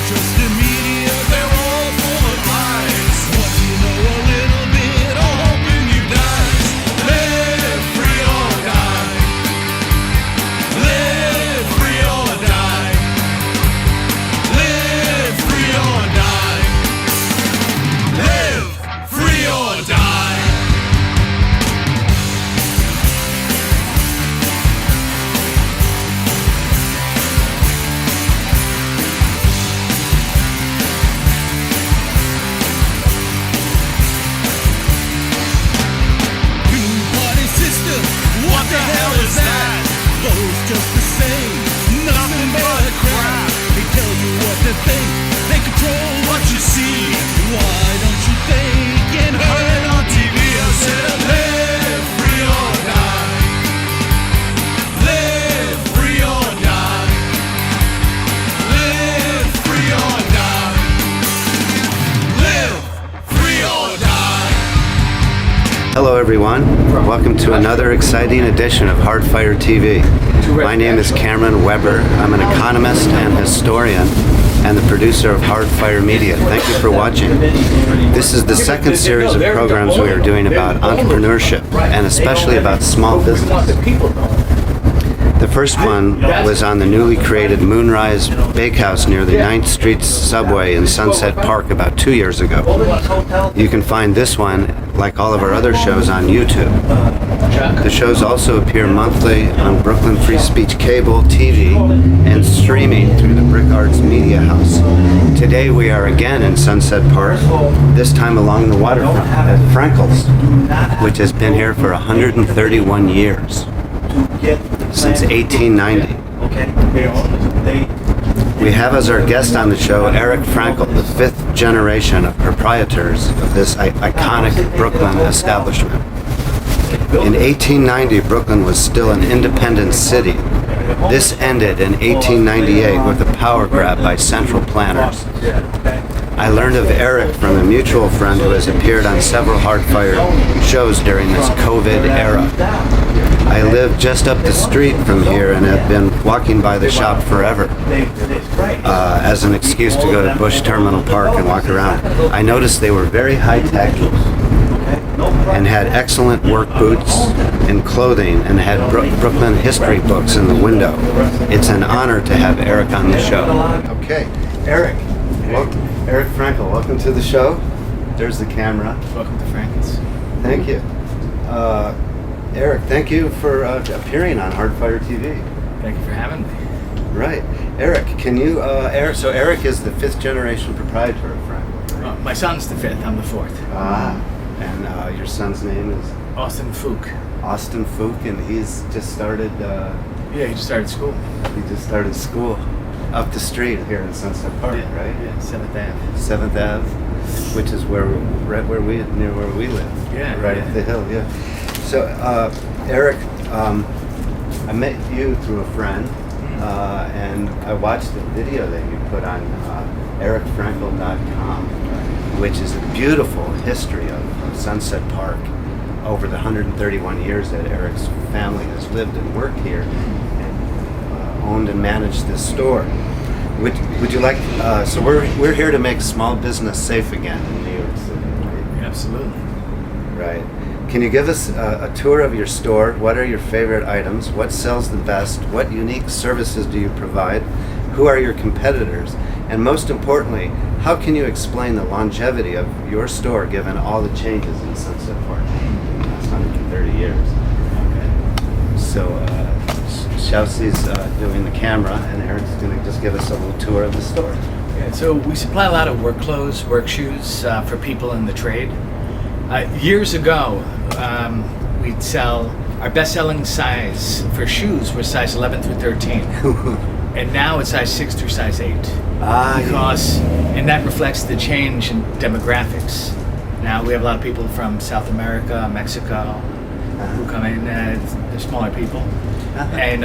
trust the media, they're all full of lies. What you know a little bit, all hoping you die. Live free or die. Live free or die. Live free or die. Live free or die. What the hell is that? Vote's just the same, nothing but a crap. They tell you what to think, they control what you see. Why don't you think and heard it on TV? I said live free or die. Live free or die. Live free or die. Live free or die. Hello everyone, welcome to another exciting edition of Hardfire TV. My name is Cameron Weber. I'm an economist and historian and the producer of Hardfire Media. Thank you for watching. This is the second series of programs we are doing about entrepreneurship and especially about small business. The first one was on the newly created Moonrise Bakehouse near the 9th Street subway in Sunset Park about 2 years ago. You can find this one, like all of our other shows, on YouTube. The shows also appear monthly on Brooklyn Free Speech Cable, TV, and streaming through the BRIC Media Arts House. Today we are again in Sunset Park, this time along the waterfront at Frankel's, which has been here for 131 years. Since 1890. We have as our guest on the show Erik Frankel, the fifth generation of proprietors of this iconic Brooklyn establishment. In 1890, Brooklyn was still an independent city. This ended in 1898 with a power grab by central planners. I learned of Erik from a mutual friend who has appeared on several Hardfire shows during this COVID era. I live just up the street from here and have been walking by the shop forever as an excuse to go to Bush Terminal Park and walk around. I noticed they were very high-tech and had excellent work boots and clothing and had Brooklyn history books in the window. It's an honor to have Erik on the show. Okay, Erik. Erik Frankel, welcome to the show. There's the camera. Welcome to Frankel's. Thank you. Erik, thank you for appearing on Hardfire TV. Thank you for having me. Right. Erik, can you, so Erik is the fifth generation proprietor of Frankel. My son's the fifth, I'm the fourth. And your son's name is? Austin Fook. Austin Fook, and he's just started... he just started school. He just started school up the street here in Sunset Park, right? Yeah, 7th Ave. 7th Ave, which is near where we live. Yeah. Right up the hill, yeah. So, Erik, I met you through a friend, and I watched the video that you put on erikfrankel.com, which is a beautiful history of Sunset Park over the 131 years that Erik's family has lived and worked here and owned and managed this store. Would you like, so we're here to make small business safe again in New York City, right? Absolutely. Right. Can you give us a tour of your store? What are your favorite items? What sells the best? What unique services do you provide? Who are your competitors? And most importantly, how can you explain the longevity of your store given all the changes in Sunset Park in the last 130 years? Okay. So, Chelsea's doing the camera, and Erik's going to just give us a little tour of the store. Yeah, so we supply a lot of work clothes, work shoes for people in the trade. Years ago, we'd sell, our best-selling size for shoes was size 11 through 13. And now it's size 6 through size 8. And that reflects the change in demographics. Now we have a lot of people from South America, Mexico, who come in, they're smaller people. And,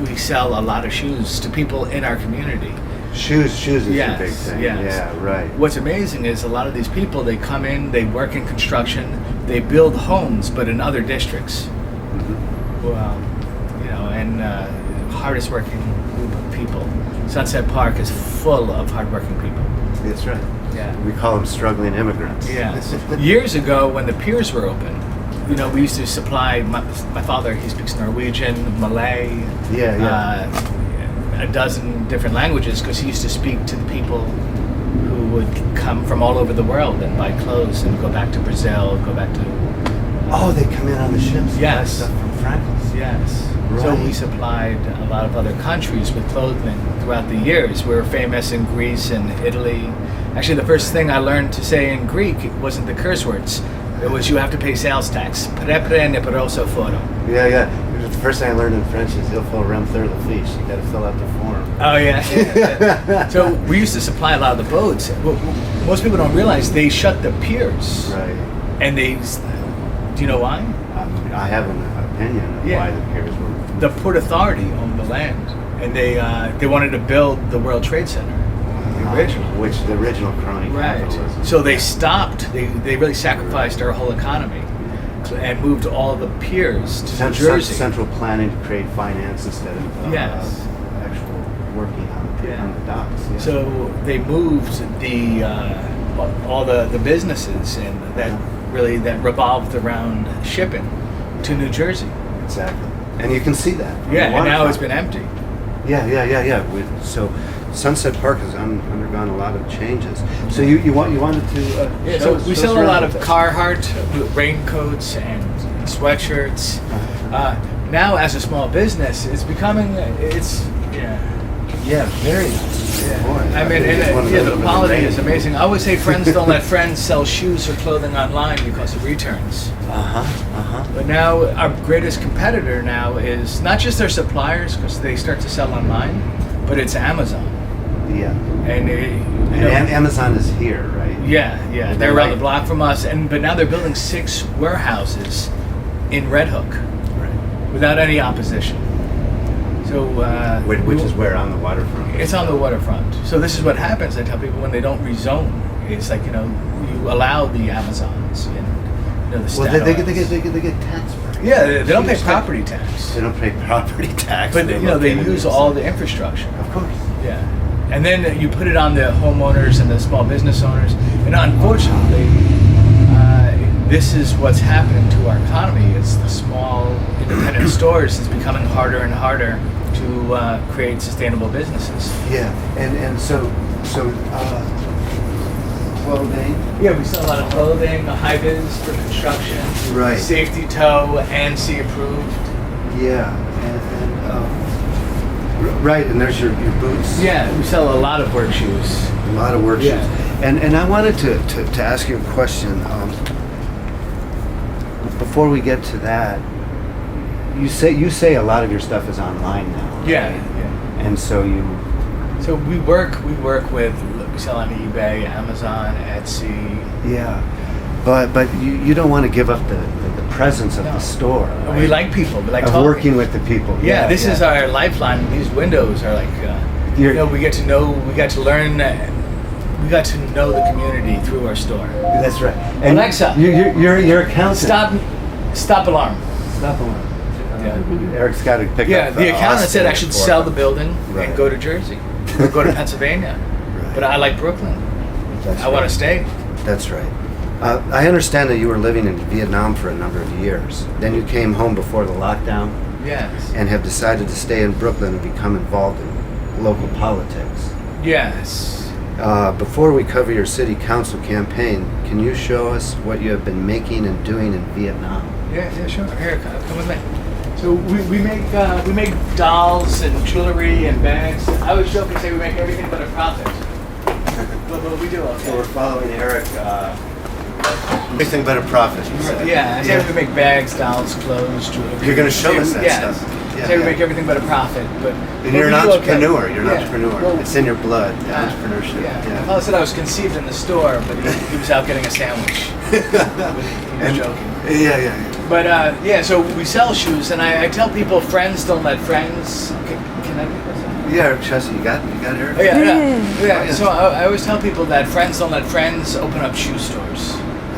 we sell a lot of shoes to people in our community. Shoes is a big thing. Yes. Yeah, right. What's amazing is a lot of these people, they come in, they work in construction, they build homes, but in other districts. Mm-hmm. Well, and hardest working group of people. Sunset Park is full of hardworking people. That's right. Yeah. We call them struggling immigrants. Yes. Years ago, when the piers were open, we used to supply. My father, he speaks Norwegian, Malay, a dozen different languages, because he used to speak to the people who would come from all over the world and buy clothes and go back to Brazil, go back to. Oh, they come in on the ships. Yes. Stuff from Frankel's. Yes. Right. So we supplied a lot of other countries with clothing throughout the years. We were famous in Greece and Italy. Actually, the first thing I learned to say in Greek wasn't the curse words. It was, you have to pay sales tax. Prepre ne proso foro. Yeah. The first thing I learned in French is il faut remplir la fiche. You got to fill out the form. Oh, yeah. So we used to supply a lot of the boats. Most people don't realize they shut the piers. Right. And do you know why? I have an opinion of why the piers were. The Port Authority owned the land, and they wanted to build the World Trade Center, the original. Which the original crony capitalism. So they stopped. They really sacrificed our whole economy, and moved all the piers to New Jersey. Central planning to create finance instead of actual working on the docks. Yeah. So they moved all the businesses that revolved around shipping to New Jersey. Exactly. And you can see that. Yeah, and now it's been empty. Yeah. So Sunset Park has undergone a lot of changes. So you wanted to so we sell a lot of Carhartt raincoats and sweatshirts. Now, as a small business, it's becoming very nice. Yeah. Boy, I mean, the quality is amazing. I always say friends don't let friends sell shoes or clothing online because of returns. But now our greatest competitor now is not just their suppliers, because they start to sell online, but it's Amazon. Yeah. And Amazon is here, right? Yeah. They're around the block from us, but now they're building 6 warehouses in Red Hook, without any opposition. So which is where, on the waterfront? It's on the waterfront. So this is what happens. I tell people when they don't rezone, it's like you allow the Amazons and the Well, they get tax breaks. Yeah, they don't pay property tax. They don't pay property tax. But they use all the infrastructure. Of course. Yeah, and then you put it on the homeowners and the small business owners, and unfortunately, this is what's happening to our economy. It's the small independent stores. It's becoming harder and harder to create sustainable businesses. Yeah, and so clothing. Yeah, we sell a lot of clothing, high vis for construction, right? Safety toe, ANSI approved. Yeah, right, and there's your boots. Yeah, we sell a lot of work shoes. A lot of work shoes. And I wanted to ask you a question. Before we get to that, you say a lot of your stuff is online now. Right? Yeah. And so we work with, we sell on eBay, Amazon, Etsy. Yeah, but you don't want to give up the presence of the store. Right? We like people. We like of talking. Working with the people. Yeah, this is our lifeline. These windows are like, we get to know, we got to learn. We got to know the community through our store. That's right. And Alexa, your accountant. Stop alarm. Stop alarm. Yeah. Eric's got to pick up. Yeah, the accountant said I should sell the building and go to Jersey or go to Pennsylvania. Right. But I like Brooklyn. I want to stay. That's right. I understand that you were living in Vietnam for a number of years. Then you came home before the lockdown. Yes. And have decided to stay in Brooklyn and become involved in local politics. Yes. Before we cover your city council campaign, can you show us what you have been making and doing in Vietnam? Yeah, sure. Here, come with me. So we make dolls and jewelry and bags. I always joke and say we make everything but a profit. But we do okay. So we're following Eric. Everything but a profit. Yeah, I say we make bags, dolls, clothes, jewelry. You're going to show us that stuff. I say we make everything but a profit. And you're an entrepreneur. Okay. You're an entrepreneur. Well, it's in your blood. Entrepreneurship. My father said I was conceived in the store, but he was out getting a sandwich. He was joking. Yeah. But so we sell shoes, and I tell people friends don't let friends. Can I do this? Yeah, Chelsea, you got Eric? Yeah. So I always tell people that friends don't let friends open up shoe stores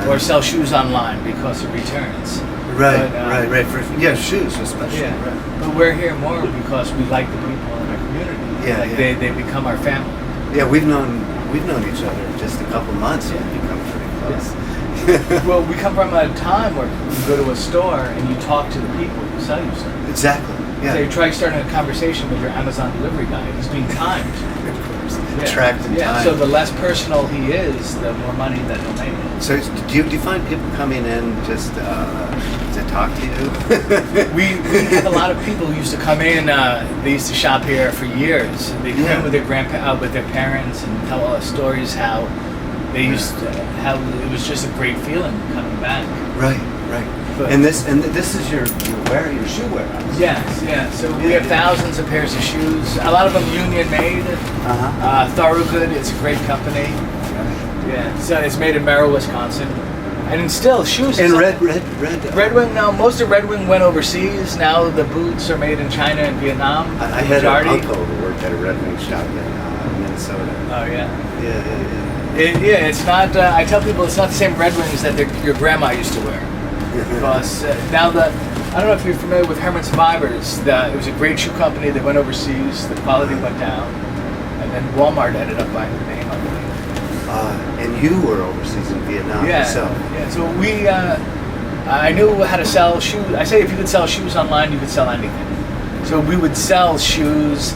or sell shoes online because of returns. Right. For shoes especially. Yeah, right. But we're here more because we like the people in our community. Yeah, Like they become our family. Yeah, we've known each other just a couple months. Yeah. We've become pretty close. Well, we come from a time where you go to a store and you talk to the people who sell you stuff. Exactly. Yeah. So you try starting a conversation with your Amazon delivery guy. He's being timed. Of course. Yeah. Tracked in time. So the less personal he is, the more money that he'll make. So do you find people coming in just to talk to you? We have a lot of people who used to come in. They used to shop here for years. They come in with their with their parents and tell all the stories how they used to, how it was just a great feeling coming back. Right. But- And this is your shoe warehouse. Yes, yeah. So we have thousands of pairs of shoes. A lot of them union made. Thoroughgood. It's a great company. Yeah. So it's made in Merrill, Wisconsin. And still, shoes. And is Red Wing. Now, most of Red Wing went overseas. Now the boots are made in China and Vietnam. I had an uncle who worked at a Red Wing shop in Minnesota. Oh yeah. Yeah. It's not. I tell people it's not the same Red Wings that your grandma used to wear. Because now I don't know if you're familiar with Herman Survivors. It was a great shoe company. They went overseas. The quality went down, and then Walmart ended up buying the name, I believe. And you were overseas in Vietnam yourself. Yeah. So I knew how to sell shoes. I say if you could sell shoes online, you could sell anything. So we would sell shoes.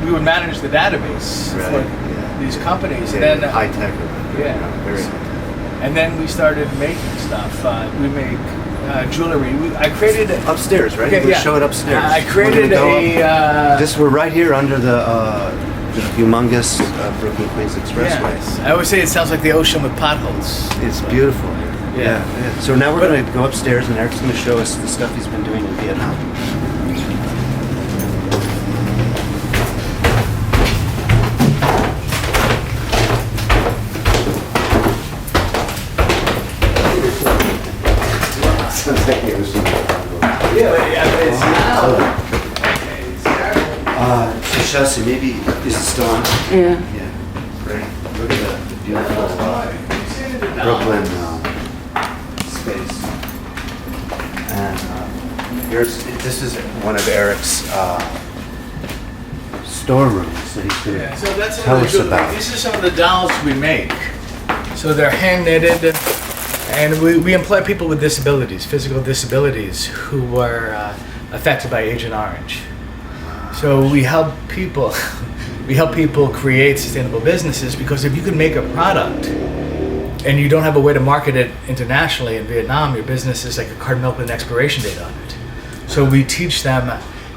We would manage the database for these companies, and then high tech. Yeah. Very high tech. And then we started making stuff. We make jewelry. I created upstairs, right? Okay, We show it upstairs. I created We're right here under the humongous Brooklyn Queens Expressway. Yes. I always say it sounds like the ocean with potholes. It's beautiful. Yeah. So now we're going to go upstairs, and Eric's going to show us the stuff he's been doing in Vietnam. So Chelsea, maybe is it still on? Yeah. Yeah. Great. Look at the beautiful Brooklyn space. And this is one of Eric's storerooms that he's going to So that's tell us about. These are some of the dolls we make. So they're hand knitted, and we employ people with disabilities, physical disabilities, who were affected by Agent Orange. So we help people create sustainable businesses, because if you can make a product and you don't have a way to market it internationally in Vietnam, your business is like a carton milk with an expiration date on it. So we teach them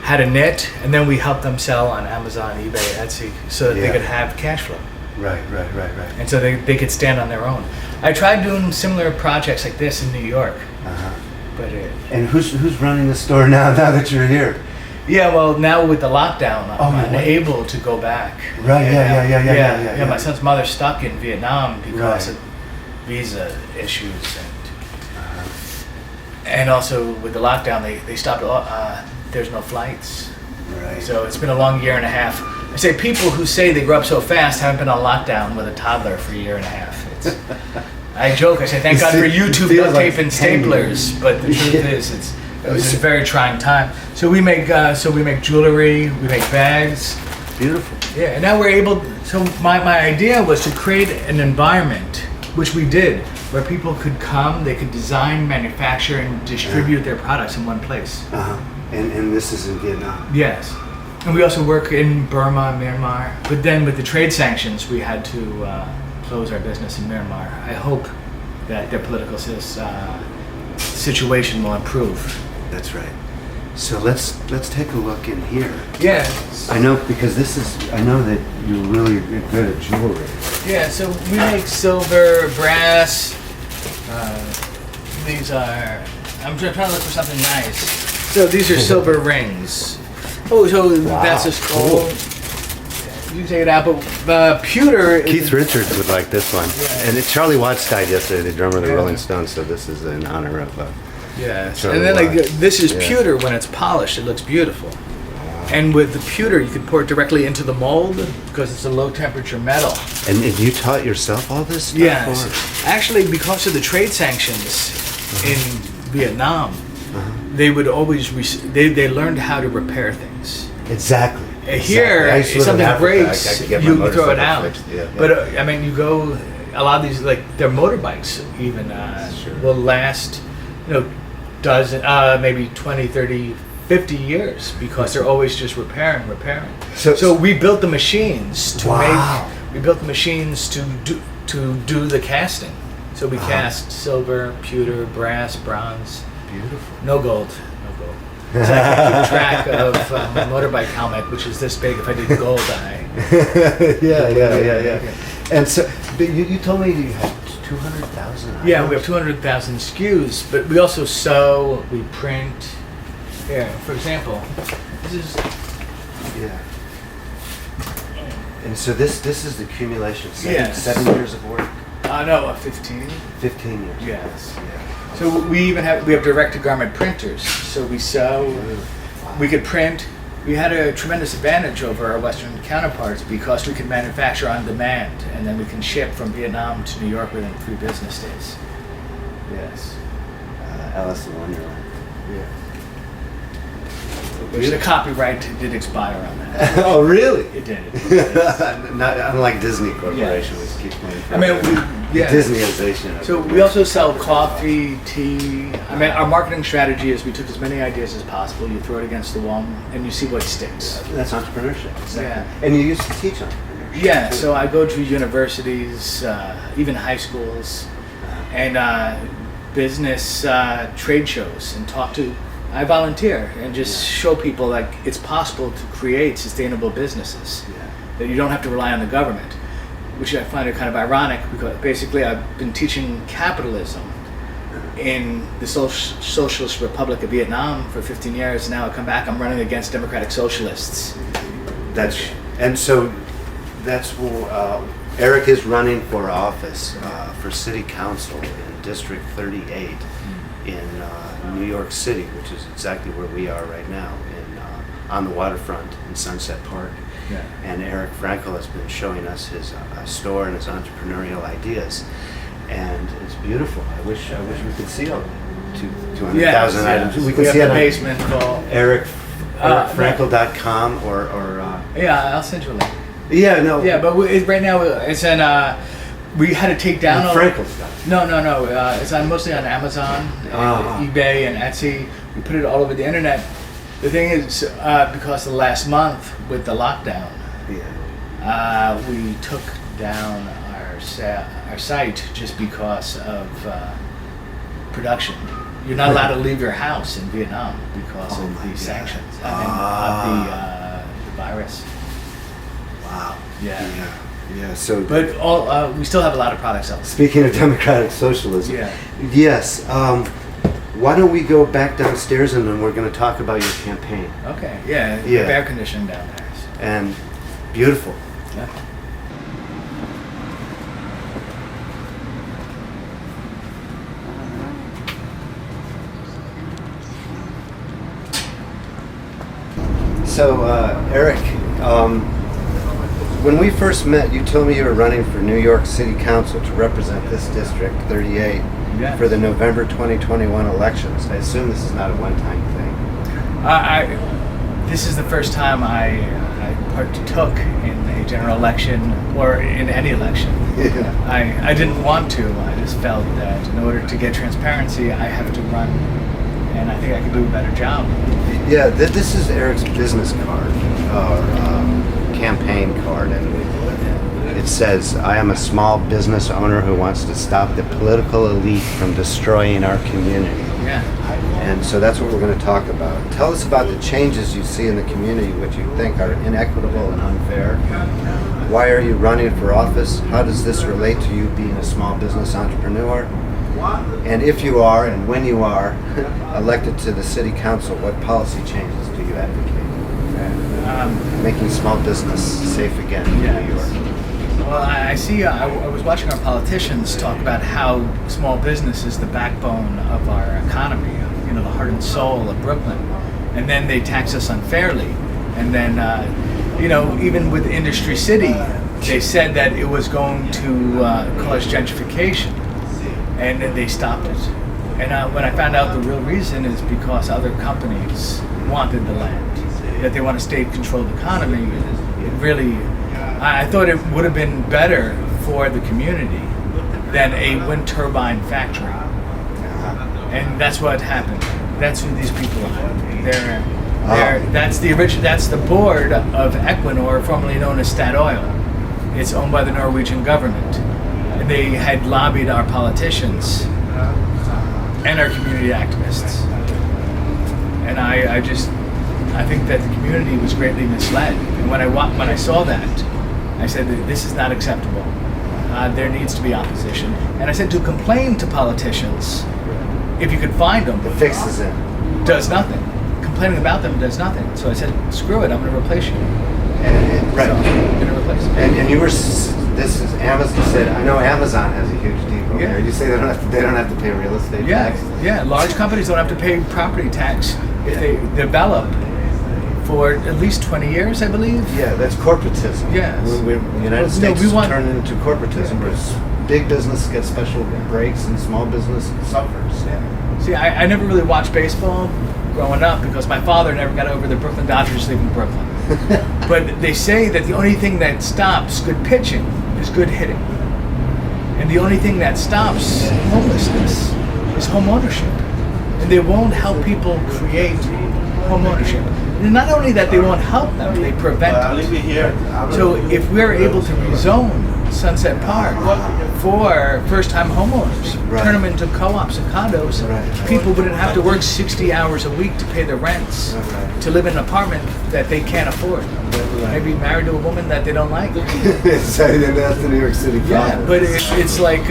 how to knit, and then we help them sell on Amazon, eBay, Etsy, so that they could have cash flow. Right. And so they could stand on their own. I tried doing similar projects like this in New York. But and who's running the store now that you're here? yeah, well, now with the lockdown, I'm what? unable to go back. Right, yeah. My son's mother's stuck in Vietnam because of visa issues, and also with the lockdown, they stopped. There's no flights. Right. So it's been a long year and a half. I say people who say they grew up so fast haven't been on lockdown with a toddler for a year and a half. I joke. I say thank God for YouTube duct tape and staplers, but the truth is, it was a very trying time. So we make jewelry, we make bags. Beautiful. Yeah, and now we're able. So my idea was to create an environment, which we did, where people could come, they could design, manufacture, and distribute their products in one place. And this is in Vietnam. Yes. And we also work in Burma, Myanmar. But then with the trade sanctions, we had to close our business in Myanmar. I hope that their political situation will improve. That's right. So let's take a look in here. Yeah. I know, because I know that you're really good at jewelry. Yeah, so we make silver, brass. These are, I'm trying to look for something nice. So these are silver rings. Oh, so that's a skull. Cool. You take it out, but pewter. Keith Richards would like this one. Yeah. And Charlie Watts died yesterday, the drummer of the Rolling Stones, so this is in honor of Yes, Charlie and then Watts. this is pewter. When it's polished, it looks beautiful. And with the pewter, you can pour it directly into the mold because it's a low temperature metal. And you taught yourself all this stuff? Yes. Actually, because of the trade sanctions in Vietnam, they would always they learned how to repair things. Exactly. Here, I used to if live in something Africa. breaks, I could get my you throw it motorcycle out. fixed. Yeah. But I mean, you go. A lot of these, like they're motorbikes, even Sure. will last, dozen, maybe 20, 30, 50 years because they're always just repairing. So we built the machines to Wow. we built the machines to do the casting. So we cast silver, pewter, brass, bronze. Beautiful. No gold. So I can keep track of my motorbike helmet, which is this big. If I did gold, yeah. And so, but you told me you had 200,000. Yeah, we have 200,000 SKUs, but we also sew, we print. Here, for example, this is. Yeah. And so this is the accumulation. Yes. 7 years of work. No, 15. 15 years. Yes. Yeah. So we have direct-to-garment printers. So we sew, we could print. We had a tremendous advantage over our Western counterparts because we could manufacture on demand, and then we can ship from Vietnam to New York within 3 business days. Yes. Alice in Wonderland. Yeah. Which the copyright did expire on that. Oh, really? It did. Not unlike Disney Corporation, Yes. which keeps going. I mean, Disneyization. So we also sell coffee, tea. I mean, our marketing strategy is we took as many ideas as possible. You throw it against the wall, and you see what sticks. That's entrepreneurship. Exactly. Yeah. And you used to teach entrepreneurship. Yeah. So I go to universities, even high schools, and business trade shows, and talk to. I volunteer and just show people like it's possible to create sustainable businesses. Yeah. That you don't have to rely on the government, which I find it kind of ironic because basically I've been teaching capitalism in the Socialist Republic of Vietnam for 15 years. Now I come back, I'm running against democratic socialists. And so that's Erik is running for office for city council in District 38 in New York City, which is exactly where we are right now, on the waterfront in Sunset Park. Yeah. And Erik Frankel has been showing us his store and his entrepreneurial ideas, and it's beautiful. I wish we could see all 200,000 items. We can have see the it on basement called erikfrankel.com or Yeah, I'll send you a link. yeah, no. Yeah, but right now it's in. We had to take down. Frankel's got it. No. It's mostly on Amazon, and eBay, and Etsy. We put it all over the internet. The thing is, because of the last month with the lockdown, we took down our site just because of production. You're not allowed to leave your house in Vietnam because of the sanctions. Of the virus. Wow. Yeah. So, But we still have a lot of products out there. speaking of democratic socialism, Yeah. yes. Why don't we go back downstairs and then we're going to talk about your campaign? Okay. Yeah. Yeah. Air conditioning down there. And beautiful. Yeah. So, Erik, when we first met, you told me you were running for New York City Council to represent this district, 38, Yes. for the November 2021 elections. I assume this is not a one-time thing. This is the first time I partook in a general election or in any election. Yeah. I didn't want to. I just felt that in order to get transparency, I have to run, and I think I can do a better job. Yeah, this is Erik's business card, or campaign card, and it says, "I am a small business owner who wants to stop the political elite from destroying our community." Yeah. And so that's what we're going to talk about. Tell us about the changes you see in the community which you think are inequitable and unfair. Why are you running for office? How does this relate to you being a small business entrepreneur? And if you are, and when you are, elected to the city council, what policy changes do you advocate? Making small business safe again in New York. Well, I see. I was watching our politicians talk about how small business is the backbone of our economy. The heart and soul of Brooklyn, and then they tax us unfairly. And then, even with Industry City, they said that it was going to cause gentrification, and then they stopped it. And when I found out the real reason is because other companies wanted the land. that they want a state-controlled economy, it really, I thought it would have been better for the community than a wind turbine factory. And that's what happened. That's who these people are. That's the board of Equinor, formerly known as Statoil. It's owned by the Norwegian government. And they had lobbied our politicians and our community activists. And I think that the community was greatly misled. And when I saw that, I said, this is not acceptable. There needs to be opposition. And I said, to complain to politicians, if you could find them, The fix is in. does nothing. Complaining about them does nothing. So I said, screw it, I'm going to replace you. Right. So I'm going to replace you. And you were, this is Amazon. You said, I know Amazon has a huge depot Yeah. there. You say they don't have to pay real estate tax. Yeah, large companies don't have to pay property tax if they develop for at least 20 years, I believe. Yeah, that's corporatism. Yes. The United States we want- turned into corporatism, where big business gets special breaks and small business suffers. Yeah. See, I never really watched baseball growing up because my father never got over the Brooklyn Dodgers leaving Brooklyn. But they say that the only thing that stops good pitching is good hitting. And the only thing that stops homelessness is home ownership. And they won't help people create home ownership. And not only that they won't help them, they prevent it. So if we're able to rezone Sunset Park for first-time homeowners, Right. turn them into co-ops and condos, Right. people wouldn't have to work 60 hours a week to pay their rents, Right. to live in an apartment that they can't afford. Maybe married to a woman that they don't like. So then that's the New York City problem. Yeah, but it's like,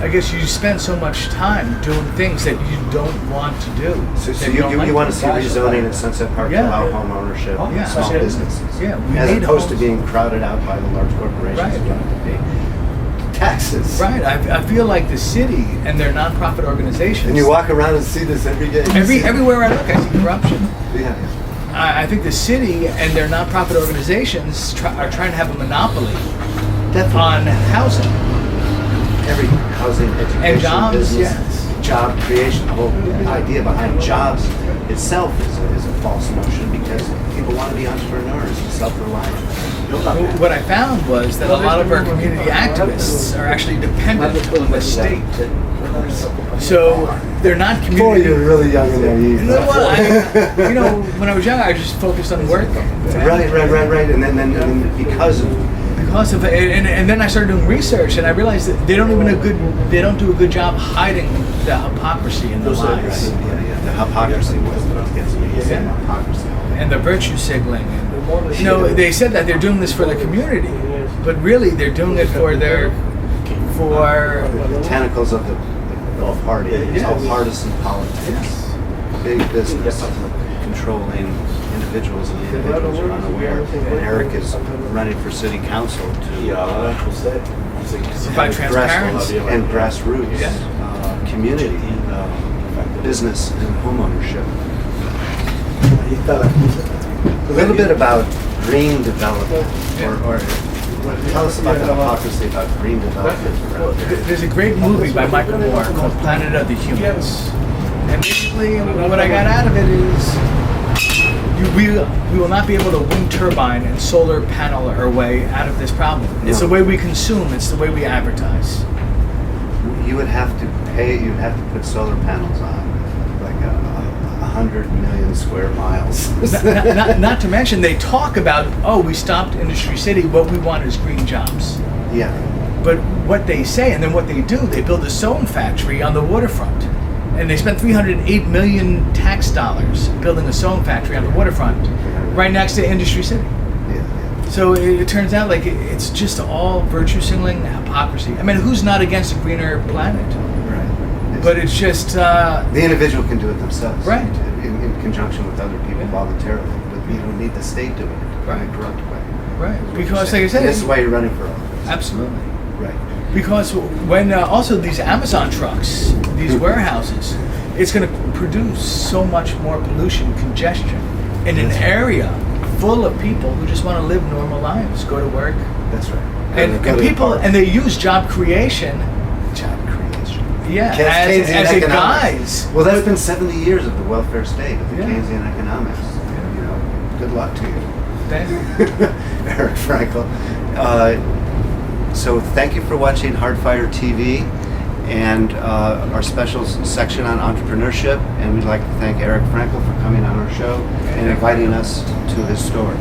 I guess you spend so much time doing things that you don't want to do. So that you don't like want to see rezoning in Sunset Park to Yeah. allow home ownership Yeah. and small businesses, Yeah, we as need opposed to homes. being crowded out by the large corporations Right. who have to pay taxes. Right, I feel like the city and their nonprofit organizations. And you walk around and see this every day. Everywhere I look, I see corruption. Yeah. I think the city and their nonprofit organizations are trying to have a monopoly on housing. Everything, housing, education, And jobs, business, yes. job creation. The whole idea behind jobs itself is a false notion because people want to be entrepreneurs and self-reliant. What I found was that a lot of our community activists are actually dependent on the state. So they're not Boy, community. you're really young and naive. You know what? When I was young, I just focused on work. Right. And then because of And then I started doing research, and I realized that they don't do a good job hiding the hypocrisy and the lies the hypocrisy was what gets me. Yeah. Hypocrisy. and the virtue signaling. And, they said that they're doing this for the community, but really they're doing it for The tentacles of the party. It's all partisan politics. Big business controlling individuals, and the individuals are unaware. And Erik is running for city council to provide transparency. and grassroots community business and homeownership. A little bit about green development, or tell us about the hypocrisy about green development. There's a great movie by Michael Moore called Planet of the Humans. And basically what I got out of it is we will not be able to wind turbine and solar panel our way out of this problem. It's the way we consume, it's the way we advertise. You would have to put solar panels on like 100 million square miles. not to mention, they talk about, we stopped Industry City, what we want is green jobs. Yeah. But what they say, and then what they do, they build a sewing factory on the waterfront. And they spent $308 million tax dollars building a sewing factory on the waterfront, right next to Industry City. Yeah. So it turns out like it's just all virtue signaling, hypocrisy. I mean, who's not against a greener planet? Right. But it's just The individual can do it themselves. Right. In conjunction with other people voluntarily. But you don't need the state doing it in a corrupt way. right, because like I said, And this is why you're running for office. absolutely. Right. Because when also these Amazon trucks, these warehouses, it's going to produce so much more pollution, congestion in an area full of people who just want to live normal lives, go to work, That's right. and people, and they use job creation, yeah, as a Keynesian economics. guise. Well, that's been 70 years of the welfare state, of the Yeah. Keynesian economics. good luck to you. Thank you. Erik Frankel. So thank you for watching Hardfire TV and our special section on entrepreneurship. And we'd like to thank Erik Frankel for coming on our show and inviting us to his store.